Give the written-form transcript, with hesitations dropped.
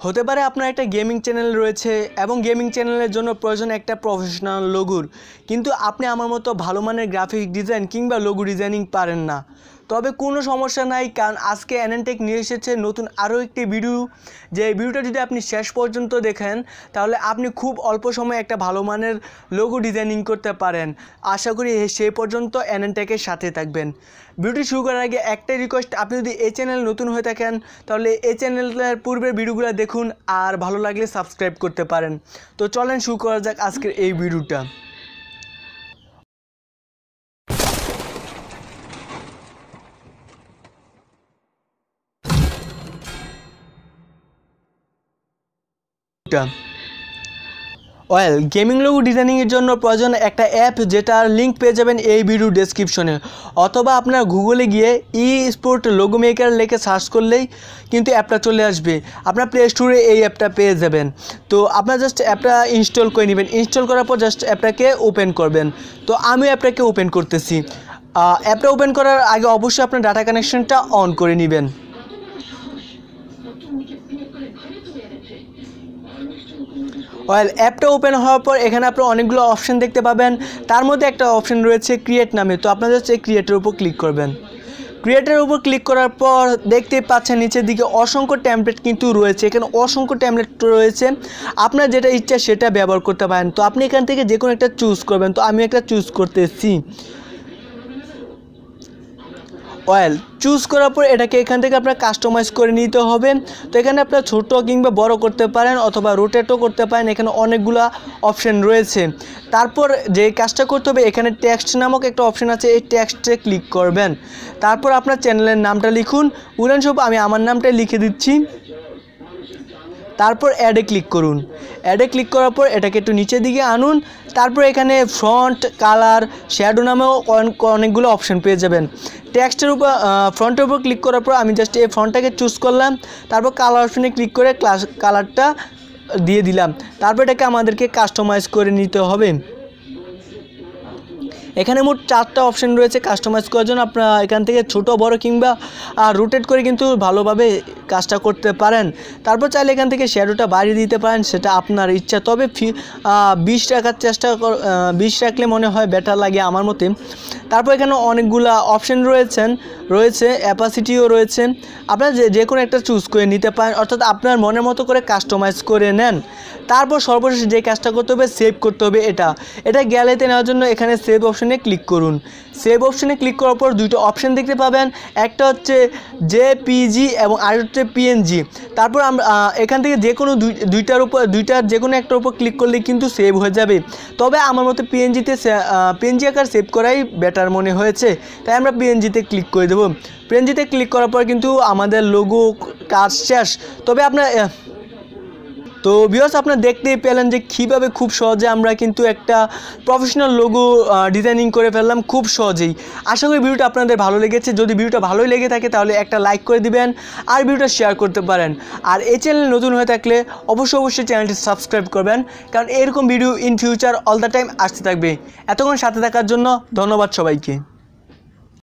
হতে পারে আপনার একটা গেমিং চ্যানেল রয়েছে এবং গেমিং চ্যানেলের জন্য প্রয়োজন একটা প্রফেশনাল লোগোর, কিন্তু আপনি আমার মতো ভালো মানের গ্রাফিক ডিজাইন কিংবা লোগো ডিজাইনিং পারেন না। তবে কোনো সমস্যা নাই, কারণ আজকে এনএনটেক নিয়ে এসেছে নতুন আরও একটি ভিডিও। যে ভিডিওটা যদি আপনি শেষ পর্যন্ত দেখেন তাহলে আপনি খুব অল্প সময়ে একটা ভালো মানের লোগো ডিজাইনিং করতে পারেন। আশা করি সেই পর্যন্ত এনএনটেকের সাথে থাকবেন। ভিডিওটি শুরু করার আগে একটাই রিকোয়েস্ট, আপনি যদি এই চ্যানেল নতুন হয়ে থাকেন তাহলে এই চ্যানেলের পূর্বের ভিডিওগুলো দেখুন, আর ভালো লাগলে সাবস্ক্রাইব করতে পারেন। তো চলেন শুরু করা যাক আজকের এই ভিডিওটা। ওয়েল, গেমিং লোগো ডিজাইনিংয়ের জন্য প্রয়োজন একটা অ্যাপ, যেটার লিঙ্ক পেয়ে যাবেন এই ভিডিও ডেসক্রিপশনে, অথবা আপনার গুগলে গিয়ে স্পোর্ট লোগো মেকার লিখে সার্চ করলেই কিন্তু অ্যাপটা চলে আসবে। আপনার প্লে স্টোরে এই অ্যাপটা পেয়ে যাবেন। তো আপনার জাস্ট অ্যাপটা ইনস্টল করে নেবেন। ইনস্টল করার পর জাস্ট অ্যাপটাকে ওপেন করবেন। তো আমি অ্যাপটাকে ওপেন করতেছি। অ্যাপটা ওপেন করার আগে অবশ্যই আপনার ডাটা কানেকশনটা অন করে নেবেন। ওয়েল, অ্যাপটা ওপেন হওয়ার পর এখানে আপনি অনেকগুলো অপশন দেখতে পাবেন। তার মধ্যে একটা অপশন রয়েছে ক্রিয়েট নামে। তো আপনারা জাস্ট এই ক্রিয়েটের উপর ক্লিক করবেন। ক্রিয়েটের উপর ক্লিক করার পর দেখতেই পাচ্ছেন নিচের দিকে অসংখ্য টেমপ্লেট কিন্তু রয়েছে। এখানে অসংখ্য টেমপ্লেট রয়েছে, আপনার যেটা ইচ্ছা সেটা ব্যবহার করতে পারেন। তো আপনি এখান থেকে যে কোনো একটা চুজ করবেন। তো আমি একটা চুজ করতেছি। ওয়েল, চুজ করার পর এটাকে এখান থেকে আপনার কাস্টমাইজ করে নিতে হবে। তো এখানে আপনার ছোট কিংবা বড় করতে পারেন, অথবা রোটেটও করতে পারেন। এখানে অনেকগুলো অপশন রয়েছে। তারপর যে কাজটা করতে হবে, এখানে টেক্সট নামক একটা অপশন আছে, এই টেক্সটে ক্লিক করবেন। তারপর আপনার চ্যানেলের নামটা লিখুন। উদাহরণস্বরূপ আমি আমার নামটাই লিখে দিচ্ছি। তারপর অ্যাডে ক্লিক করুন। অ্যাডে ক্লিক করার পর এটাকে একটু নিচের দিকে আনুন। তারপর এখানে ফ্রন্ট, কালার, শ্যাডো নামেও অনেকগুলো অপশন পেয়ে যাবেন। টেক্সটের উপর ফ্রন্টের উপর ক্লিক করার পর আমি জাস্ট এই ফ্রন্টটাকে চুজ করলাম। তারপর কালার অপশনে ক্লিক করে কালারটা দিয়ে দিলাম। তারপর এটাকে আমাদেরকে কাস্টমাইজ করে নিতে হবে। এখানে মোট 4টা অপশন রয়েছে কাস্টমাইজ করার জন্য। আপনারা এখান থেকে ছোট বড় কিংবা রোটেট করে কিন্তু ভালোভাবে কাজটা করতে পারেন। তারপর চাইলে এখান থেকে শ্যাডোটা বাড়িয়ে দিতে পারেন, সেটা আপনার ইচ্ছা। তবে 20 রাখার চেষ্টা 20 রাখলে মনে হয় বেটার লাগে আমার মতে। তারপর এখানে অনেকগুলো অপশন রয়েছে অ্যাপাসিটিও রয়েছে। আপনারা যে কোনো একটা চুজ করে নিতে পারেন, অর্থাৎ আপনার মনের মতো করে কাস্টমাইজ করে নেন। তারপর সর্বশেষ যে কাজটা করতে হবে, সেভ করতে হবে। এটা গ্যালারিতে নেওয়ার জন্য এখানে সেভ অপশনে ক্লিক করুন। সেভ অপশনে ক্লিক করার পর দুটো অপশন দেখতে পাবেন, একটা হচ্ছে জেপিজি এবং আরেকটা হচ্ছে পিএনজি। তারপর আমরা এখান থেকে যে কোনো দুইটার যে কোনো একটার উপর ক্লিক করলে কিন্তু সেভ হয়ে যাবে। তবে আমার মতে পিএনজি আকার সেভ করাই বেটার মনে হয়েছে, তাই আমরা পিএনজিতে ক্লিক করে দেবো। পিএনজিতে ক্লিক করার পর কিন্তু আমাদের লোগো কাজ শেষ। তবে ভিউয়ার্স, আপনারা দেখতেই পেলেন যে কীভাবে খুব সহজে আমরা কিন্তু একটা প্রফেশনাল লোগো ডিজাইনিং করে ফেললাম খুব সহজেই। আশা করি ভিডিওটা আপনাদের ভালো লেগেছে। যদি ভিডিওটা ভালোই লেগে থাকে তাহলে একটা লাইক করে দিবেন আর ভিডিওটা শেয়ার করতে পারেন। আর এই চ্যানেল নতুন হয়ে থাকলে অবশ্যই চ্যানেলটি সাবস্ক্রাইব করবেন, কারণ এরকম video in future all the time আসতে থাকবে। এতক্ষণ সাথে থাকার জন্য ধন্যবাদ সবাইকে।